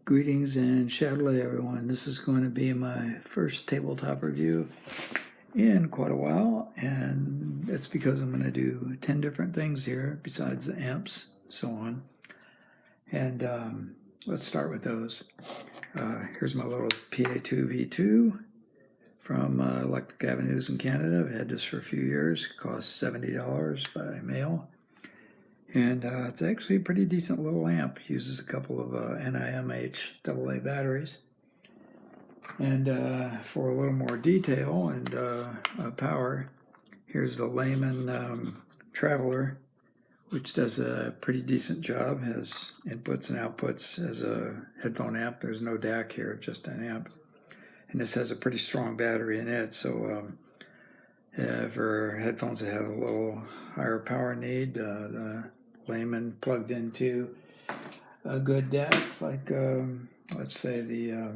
Greetings and Chevrolet, everyone. This is going to be my first tabletop review in quite a while, and that's because I'm going to do 10 different things here besides the amps, so on. And let's start with those. Here's my little PA2 V2 from Electric Avenues in Canada. I've had this for a few years. It costs $70 by mail. And it's actually a pretty decent little amp. Uses a couple of NIMH AA batteries. And for a little more detail and power, here's the Layman Traveler, which does a pretty decent job. Has inputs and outputs as a headphone amp. There's no DAC here, just an amp. And this has a pretty strong battery in it, so for headphones that have a little higher power need, the Layman plugged into a good DAC, like let's say the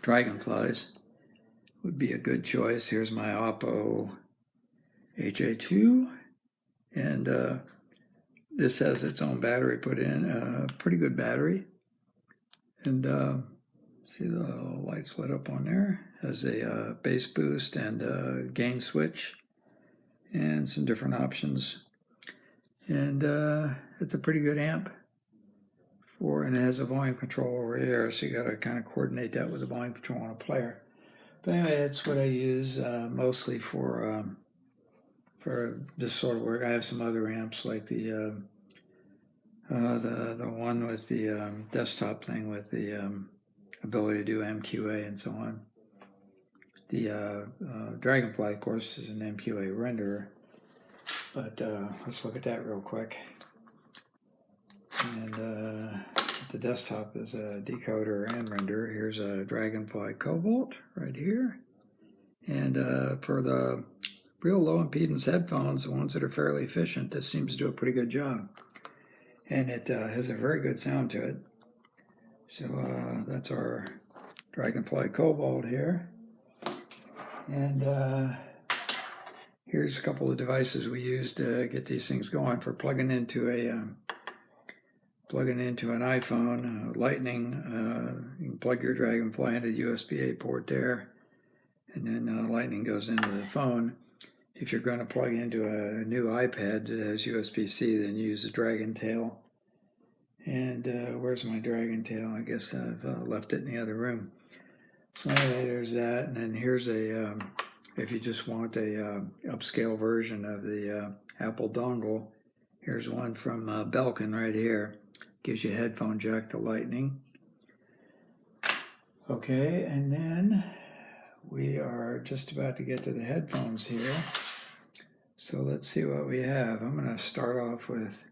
Dragonflies would be a good choice. Here's my Oppo HA2, and this has its own battery put in, a pretty good battery. And see the lights lit up on there. Has a bass boost and a gain switch and some different options. And it's a pretty good amp and it has a volume control over here, so you got to kind of coordinate that with the volume control on a player. But anyway, that's what I use mostly for this sort of work. I have some other amps like the one with the desktop thing with the ability to do MQA and so on. The Dragonfly, of course, is an MQA renderer. But let's look at that real quick. And the desktop is a decoder and renderer. Here's a Dragonfly Cobalt right here. And for the real low impedance headphones, the ones that are fairly efficient, this seems to do a pretty good job. And it has a very good sound to it. So that's our Dragonfly Cobalt here. And here's a couple of devices we use to get these things going for plugging into an iPhone, Lightning. You can plug your Dragonfly into the USB-A port there, and then Lightning goes into the phone. If you're going to plug into a new iPad that has USB-C, then use the Dragon Tail. And where's my Dragon Tail? I guess I've left it in the other room. So anyway, there's that, and then here's a if you just want a upscale version of the Apple dongle, here's one from Belkin right here. Gives you a headphone jack to Lightning. Okay, and then we are just about to get to the headphones here. So let's see what we have. I'm going to start off with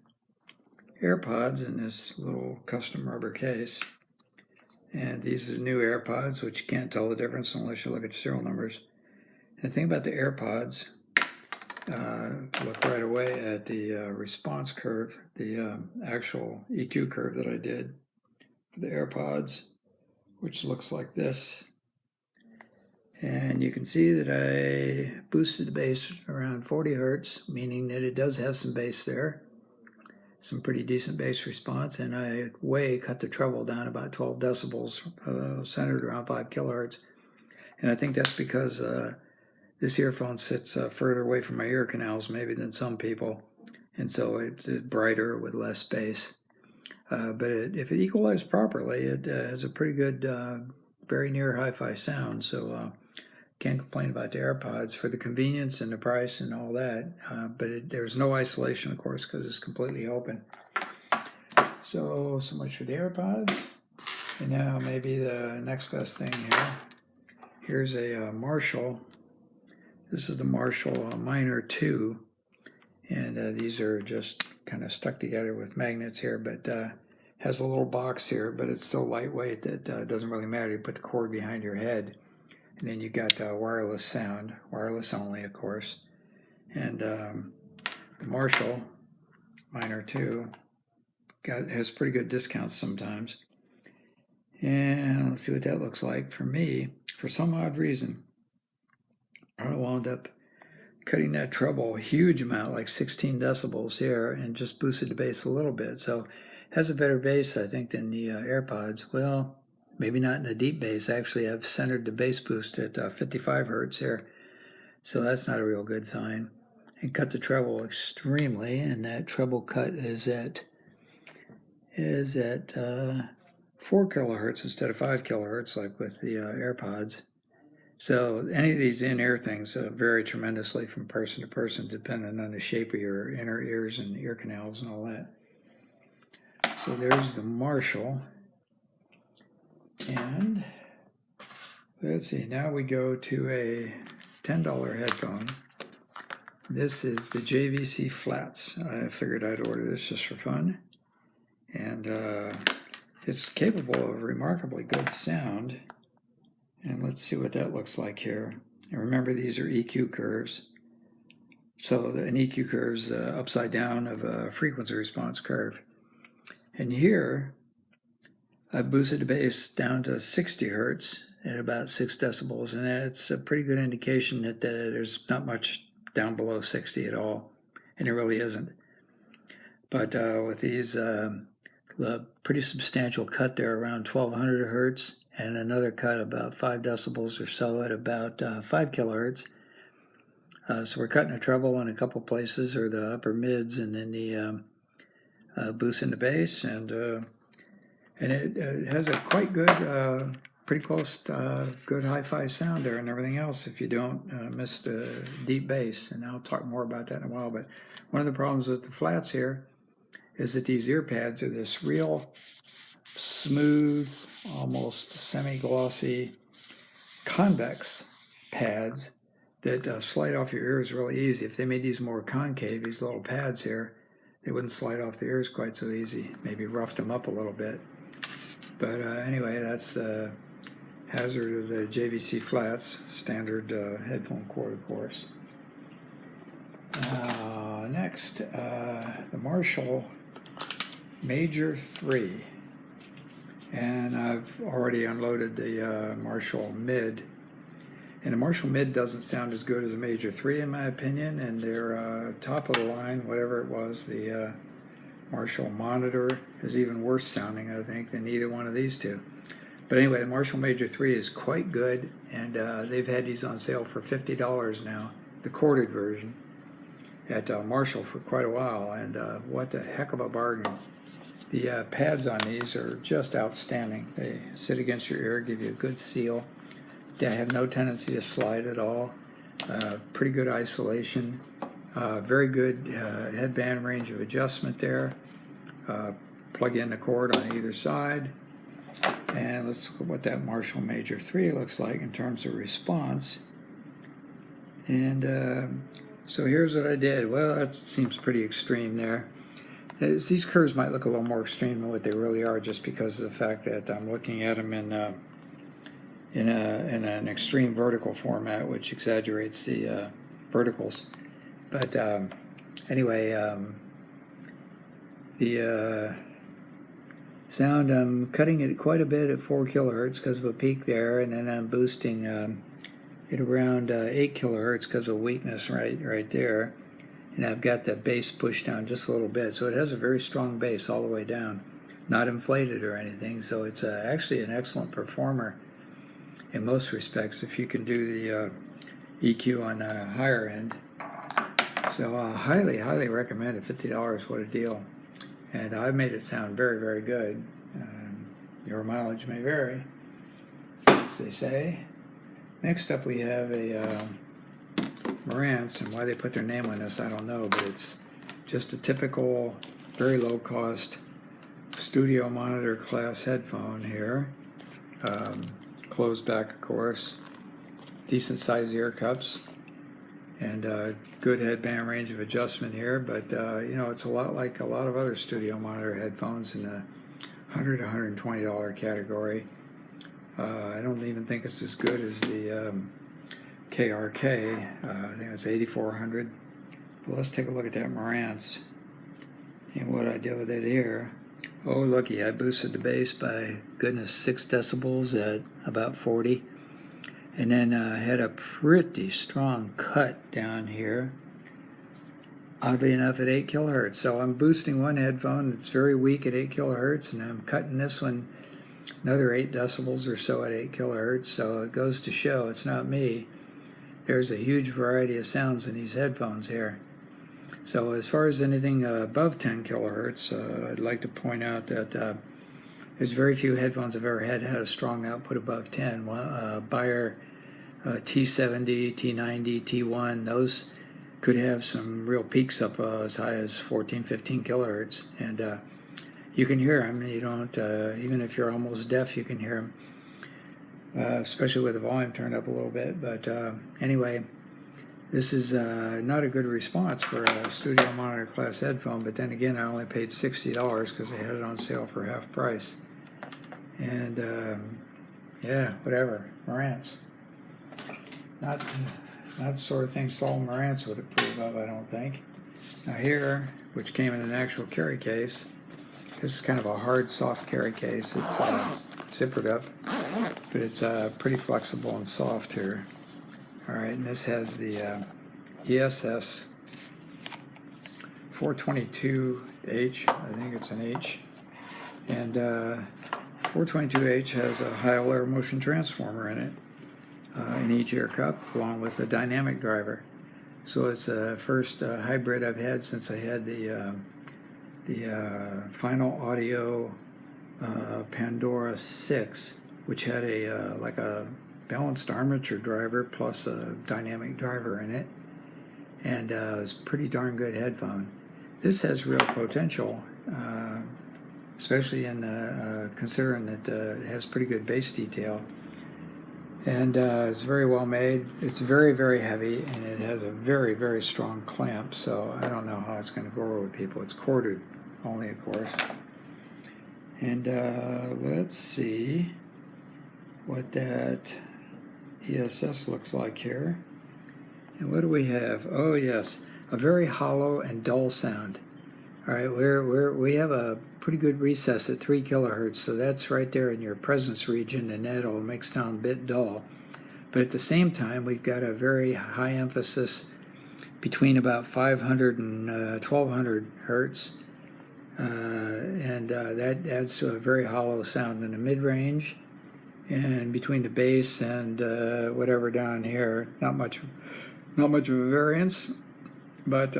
AirPods in this little custom rubber case. And these are new AirPods, which you can't tell the difference unless you look at the serial numbers. And the thing about the AirPods, look right away at the response curve, the actual EQ curve that I did for the AirPods, which looks like this. And you can see that I boosted the bass around 40 hertz, meaning that it does have some bass there, some pretty decent bass response, and I cut the treble down about 12 decibels, centered around 5 kilohertz. And I think that's because this earphone sits further away from my ear canals maybe than some people, and so it's brighter with less bass. But if it equalized properly, it has a pretty good, very near hi-fi sound, so can't complain about the AirPods for the convenience and the price and all that. But there's no isolation, of course, because it's completely open. So much for the AirPods. And now maybe the next best thing here. Here's a Marshall. This is the Marshall Minor 2, and these are just kind of stuck together with magnets here, but has a little box here, but it's so lightweight that it doesn't really matter. You put the cord behind your head, and then you got wireless sound, wireless only, of course. And the Marshall Minor 2 has pretty good discounts sometimes. And let's see what that looks like for me. For some odd reason, I wound up cutting that treble a huge amount, like 16 decibels here, and just boosted the bass a little bit. So it Has a better bass, I think, than the AirPods. Well, maybe not in the deep bass. Actually, I've centered the bass boost at 55 hertz here, so that's not a real good sign. And cut the treble extremely, and that treble cut is at 4 kilohertz instead of 5 kilohertz, like with the AirPods. So any of these in-ear things vary tremendously from person to person, depending on the shape of your inner ears and ear canals and all that. So there's the Marshall. And let's see, now we go to a $10 headphone. This is the JVC Flats. I figured I'd order this just for fun. And it's capable of remarkably good sound. And let's see what that looks like here. And remember, these are EQ curves. So an EQ curve is upside down of a frequency response curve. And here, I boosted the bass down to 60 hertz at about 6 decibels. And that's a pretty good indication that there's not much down below 60 at all. And there really isn't. But with these, a pretty substantial cut there around 1200 hertz. And another cut about 5 decibels or so at about 5 kilohertz. So we're cutting a treble in a couple places, or the upper mids, and then the boost in the bass, and it has a quite good, pretty close, good hi-fi sound there and everything else if you don't miss the deep bass. And I'll talk more about that in a while. But one of the problems with the Flats here is that these ear pads are this real smooth, almost semi-glossy, convex pads that slide off your ears really easy. If they made these more concave, these little pads here, they wouldn't slide off the ears quite so easy. Maybe roughed them up a little bit. But anyway, that's the hazard of the JVC Flats, standard headphone cord, of course. Next, the Marshall Major 3. And I've already unloaded the Marshall Mid. And the Marshall Mid doesn't sound as good as a Major 3 in my opinion. And their top of the line, whatever it was, the Marshall Monitor is even worse sounding, I think, than either one of these two. But anyway, the Marshall Major 3 is quite good. And they've had these on sale for $50 now, the corded version, at Marshall for quite a while. And what a heck of a bargain. The pads on these are just outstanding. They sit against your ear, give you a good seal. They have no tendency to slide at all. Pretty good isolation. Very good headband range of adjustment there. Plug in the cord on either side. And let's look at what that Marshall Major 3 looks like in terms of response. And so here's what I did. Well, that seems pretty extreme there. These curves might look a little more extreme than what they really are, just because of the fact that I'm looking at them in an extreme vertical format, which exaggerates the verticals. But anyway, the sound, I'm cutting it quite a bit at 4 kilohertz because of a peak there, and then I'm boosting it around 8 kilohertz because of weakness right there. And I've got the bass pushed down just a little bit, so it has a very strong bass all the way down, not inflated or anything. So it's actually an excellent performer in most respects if you can do the EQ on the higher end. So highly recommend it. $50, what a deal. And I've made it sound very, very good. Your mileage may vary, as they say. Next up we have a Marantz, and why they put their name on this I don't know, but it's just a typical, very low cost studio monitor class headphone here. Closed back, of course. Decent sized ear cups. And good headband range of adjustment here, but you know, it's a lot like a lot of other studio monitor headphones in the $100 to $120 category. I don't even think it's as good as the KRK. I think it's $8,400. But let's take a look at that Marantz and what I did with it here. Oh, looky, I boosted the bass by, goodness, 6 decibels at about 40. And then I had a pretty strong cut down here oddly enough, at 8 kilohertz. So I'm boosting one headphone that's very weak at 8 kilohertz, and I'm cutting this one another 8 decibels or so at 8 kilohertz. So it goes to show it's not me. There's a huge variety of sounds in these headphones here. So as far as anything above 10 kilohertz, I'd like to point out that there's very few headphones I've ever had a strong output above 10. Beyer T70, T90, T1, those could have some real peaks up as high as 14, 15 kilohertz. And you can hear them. You don't, even if you're almost deaf, you can hear them. Especially with the volume turned up a little bit. But anyway, this is not a good response for a studio monitor class headphone, but then again, I only paid $60 because I had it on sale for half price. And yeah, whatever, Marantz. Not the sort of thing Saul Marantz would approve of, I don't think. Now here, which came in an actual carry case, this is kind of a hard, soft carry case. It's zippered up, but it's pretty flexible and soft here. All right, and this has the ESS 422H, I think it's an H, and 422H has a high layer motion transformer in it, in each ear cup, along with a dynamic driver. So it's the first hybrid I've had since I had the Final Audio Pandora 6, which had a like a balanced armature driver plus a dynamic driver in it, and it was a pretty darn good headphone. This has real potential, especially in considering that it has pretty good bass detail, and it's very well made. It's very, very heavy, and it has a very, very strong clamp, so I don't know how it's going to go over with people. It's corded only, of course. And let's see what that ESS looks like here. And what do we have? Oh yes, a very hollow and dull sound. All right, we have a pretty good recess at 3 kilohertz, so that's right there in your presence region, and that'll make sound a bit dull. But at the same time, we've got a very high emphasis between about 500 and 1200 hertz, and that adds to a very hollow sound in the mid-range. And between the bass and whatever down here, not much of a variance. But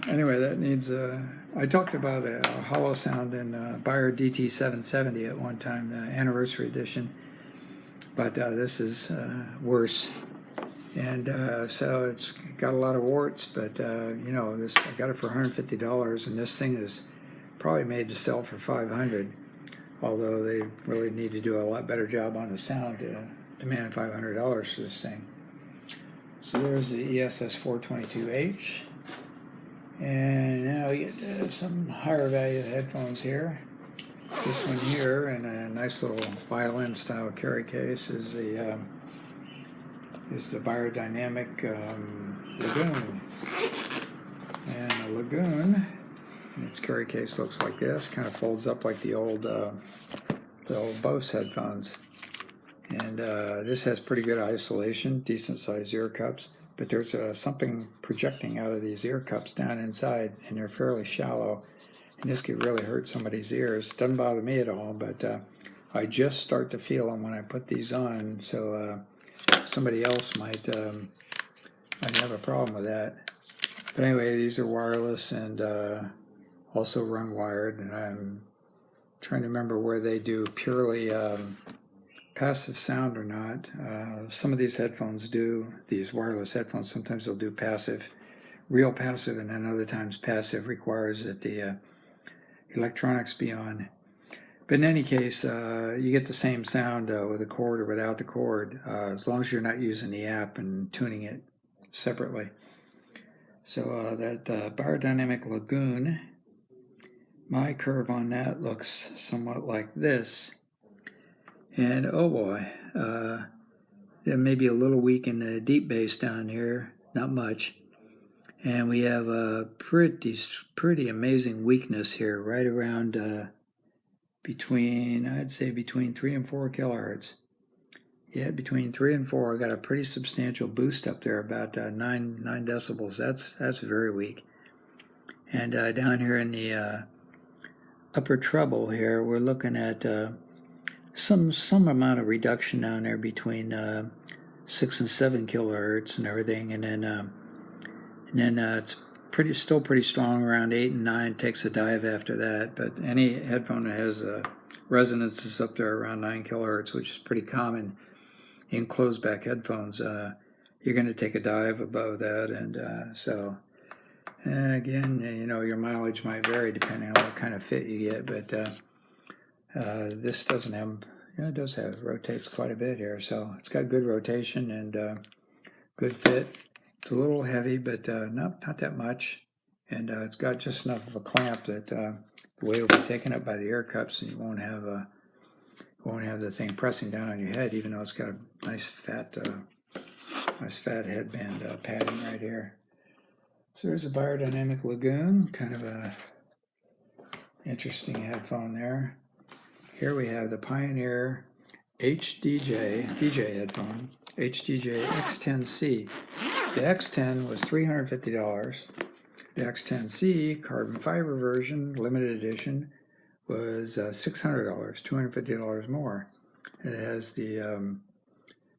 anyway, that needs I talked about a hollow sound in Beyer DT770 at one time, the anniversary edition. But this is worse. And so it's got a lot of warts, but you know, this I got it for $150, and this thing is probably made to sell for $500. Although they really need to do a lot better job on the sound to demand $500 for this thing. So there's the ESS 422H. And now we get some higher value headphones here. This one here, in a nice little violin style carry case, is the Beyer Dynamic Lagoon. And the Lagoon, its carry case looks like this, kind of folds up like the old Bose headphones. And this has pretty good isolation, decent sized ear cups, but there's something projecting out of these ear cups down inside, and they're fairly shallow. And this could really hurt somebody's ears. Doesn't bother me at all, but I just start to feel them when I put these on, so somebody else might have a problem with that. But anyway, these are wireless and also run wired, and I'm trying to remember where they do purely passive sound or not. Some of these headphones do, these wireless headphones, sometimes they'll do passive, real passive, and then other times passive requires that the electronics be on. But in any case, you get the same sound with a cord or without the cord, as long as you're not using the app and tuning it separately. So that Beyer Dynamic Lagoon, my curve on that looks somewhat like this. And oh boy, it may be a little weak in the deep bass down here, not much. And we have a pretty amazing weakness here, right around I'd say between 3 and 4 kilohertz. Yeah, between 3 and 4, I got a pretty substantial boost up there, about 9 decibels. That's very weak. And down here in the upper treble here, we're looking at some amount of reduction down there between 6 and 7 kilohertz and everything, and then it's still pretty strong around 8 and 9. Takes a dive after that, but any headphone that has resonances up there around 9 kilohertz, which is pretty common in closed back headphones, you're going to take a dive above that, and so again, you know, your mileage might vary depending on what kind of fit you get, but this doesn't have, you know, it does have, rotates quite a bit here, so it's got good rotation and good fit. It's a little heavy, but not that much, and it's got just enough of a clamp that the weight will be taken up by the ear cups, and you won't have the thing pressing down on your head, even though it's got a nice fat headband padding right here. So there's a Beyer Dynamic Lagoon, kind of a interesting headphone there. Here we have the Pioneer DJ headphone, HDJ X10C. The X10 was $350. The X10C carbon fiber version, limited edition, was $600, $250 more. And it has the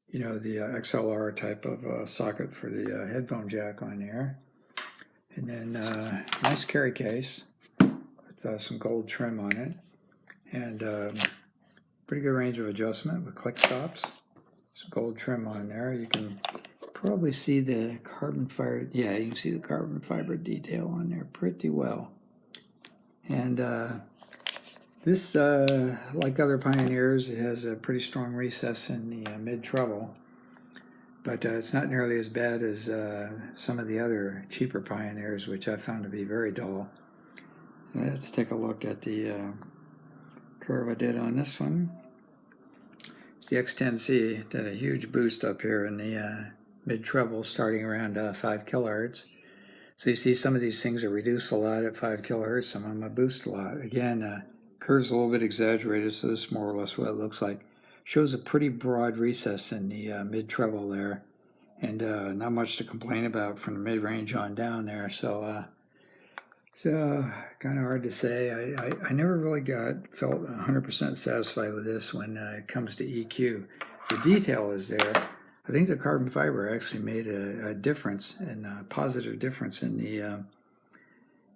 you know, the XLR type of socket for the headphone jack on there. And then nice carry case with some gold trim on it, and pretty good range of adjustment with click stops. Some gold trim on there. You can probably see the carbon fiber. Yeah, you can see the carbon fiber detail on there pretty well. And this, like other Pioneers, it has a pretty strong recess in the mid treble. But it's not nearly as bad as some of the other cheaper Pioneers, which I found to be very dull. Let's take a look at the curve I did on this one. It's the X10C. Did a huge boost up here in the mid-treble, starting around 5 kilohertz. So you see some of these things are reduced a lot at 5 kilohertz, some of them are boost a lot. Again, curve's a little bit exaggerated, so this is more or less what it looks like. Shows a pretty broad recess in the mid-treble there, and not much to complain about from the mid-range on down there. So kind of hard to say. I never really felt 100% satisfied with this when it comes to EQ. The detail is there. I think the carbon fiber actually made a difference, and a positive difference in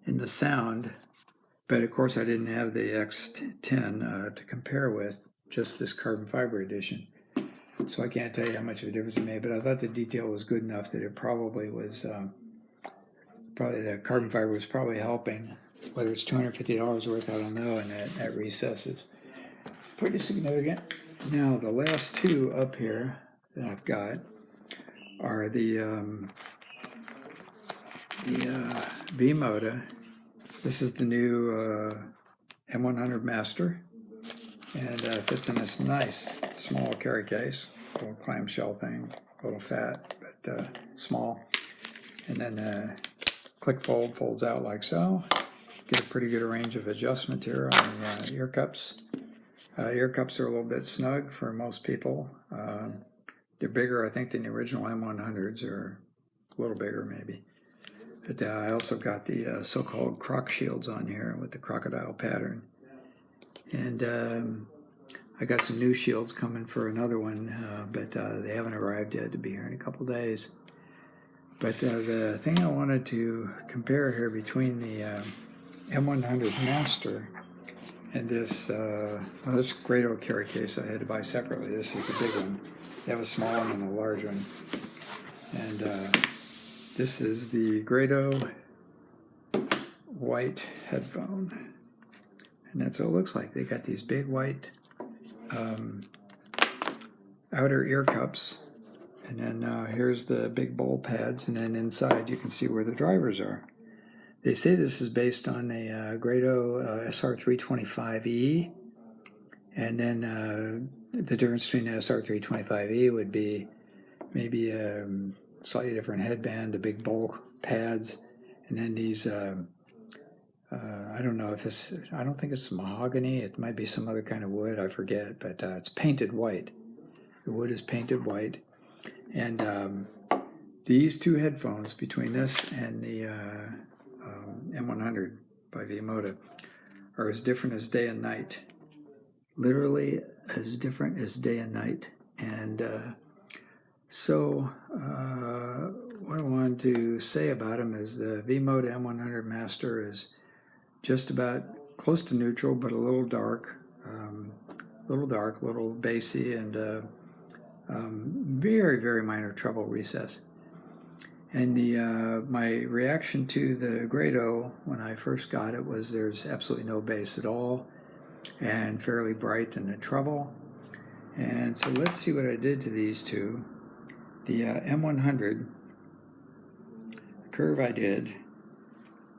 the sound. But of course, I didn't have the X10 to compare with, just this carbon fiber edition. So I can't tell you how much of a difference it made, but I thought the detail was good enough that it probably was, the carbon fiber was probably helping. Whether it's $250 worth, I don't know, and that recess is pretty significant. Now, the last two up here that I've got are the V-MODA. This is the new M100 Master, and fits in this nice small carry case, little clamshell thing, a little fat, but small. And then click fold, folds out like so. Get a pretty good range of adjustment here on the ear cups. Ear cups are a little bit snug for most people. They're bigger, I think, than the original M100s, or a little bigger maybe. But I also got the so-called croc shields on here with the crocodile pattern. And I got some new shields coming for another one, but they haven't arrived yet, to be here in a couple days. But the thing I wanted to compare here between the M100 Master and this Grado carry case I had to buy separately. This is the big one. They have a small one and a large one. And this is the Grado white headphone. And that's what it looks like. They got these big white outer ear cups. And then here's the big bowl pads. And then inside you can see where the drivers are. They say this is based on a Grado SR325E. And then the difference between the SR325E would be maybe a slightly different headband, the big bowl pads, and then these, I don't know if this, I don't think it's mahogany. It might be some other kind of wood, I forget, but it's painted white. The wood is painted white. And these two headphones, between this and the M100 by V-MODA are as different as day and night. Literally as different as day and night. And what I wanted to say about them is the V-MODA M100 Master is just about close to neutral, but a little dark, a little bassy, and very, very minor treble recess. And my reaction to the Grado when I first got it was there's absolutely no bass at all, and fairly bright in the treble. And so let's see what I did to these two. The M100, the curve I did,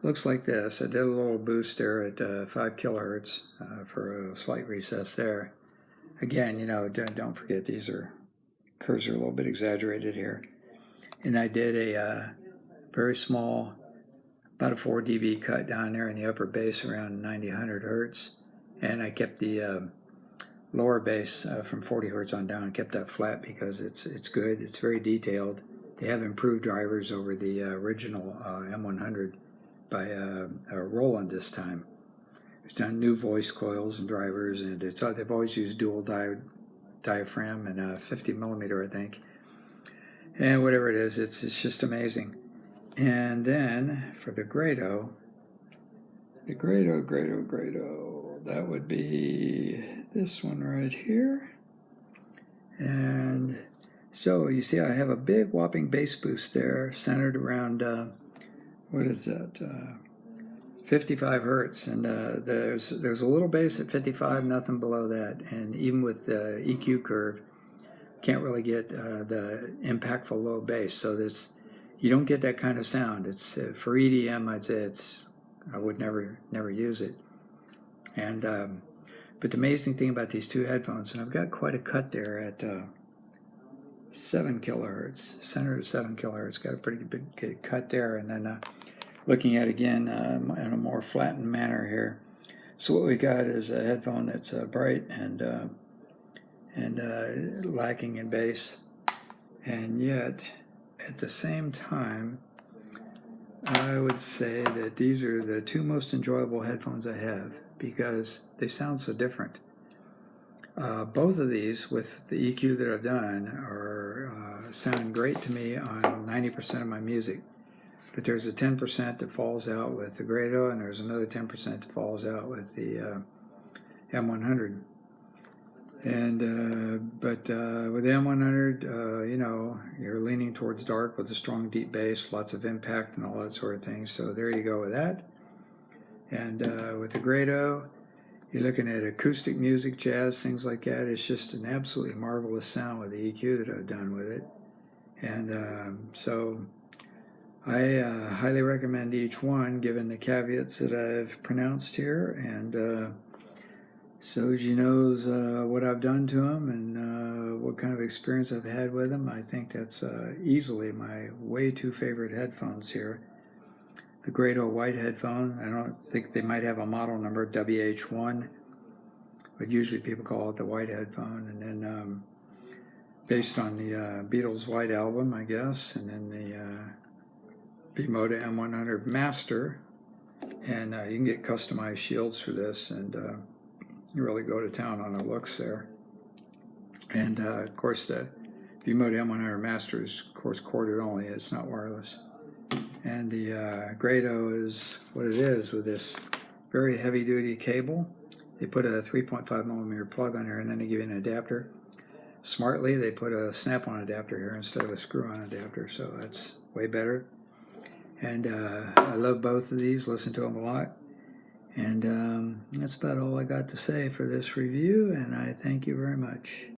looks like this. I did a little boost there at 5 kilohertz for a slight recess there. Again, you know, don't forget these curves are a little bit exaggerated here. And I did a very small, about a 4 dB cut down there in the upper bass around 90-100 hertz. And I kept the lower bass from 40 hertz on down, kept that flat because it's good. It's very detailed. They have improved drivers over the original M100 by Roland this time. It's done new voice coils and drivers, and they've always used dual diaphragm and 50 millimeter, I think. And whatever it is, it's just amazing. And then for the Grado, that would be this one right here. And so you see I have a big whopping bass boost there centered around, what is that, 55 hertz. And there's a little bass at 55, nothing below that. And even with the EQ curve, can't really get the impactful low bass. So you don't get that kind of sound. It's for EDM, I'd say I would never use it. And but the amazing thing about these two headphones, and I've got quite a cut there at 7 kilohertz, centered at 7 kilohertz, got a pretty big cut there. And then looking at again in a more flattened manner here. So what we got is a headphone that's bright and lacking in bass, and yet at the same time I would say that these are the two most enjoyable headphones I have because they sound so different. Both of these with the EQ that I've done sound great to me on 90% of my music, but there's a 10% that falls out with the Grado, and there's another 10% that falls out with the M100. And but with the M100, you know, you're leaning towards dark with a strong deep bass, lots of impact and all that sort of thing. So there you go with that. And with the Grado, you're looking at acoustic music, jazz, things like that. It's just an absolutely marvelous sound with the EQ that I've done with it. And so I highly recommend each one, given the caveats that I've pronounced here. And Soji knows what I've done to them and what kind of experience I've had with them. I think that's easily my way too favorite headphones here. The Grado white headphone, I don't think they might have a model number, WH1, but usually people call it the white headphone. And then based on the Beatles White Album, I guess, and then the V-MODA M100 Master. And you can get customized shields for this, and you really go to town on the looks there. And of course the V-MODA M100 Master is of course corded only, it's not wireless. And the Grado is what it is with this very heavy duty cable. They put a 3.5 millimeter plug on here, and then they give you an adapter. Smartly they put a snap-on adapter here instead of a screw-on adapter, so that's way better. And I love both of these, listen to them a lot. And that's about all I got to say for this review, and I thank you very much.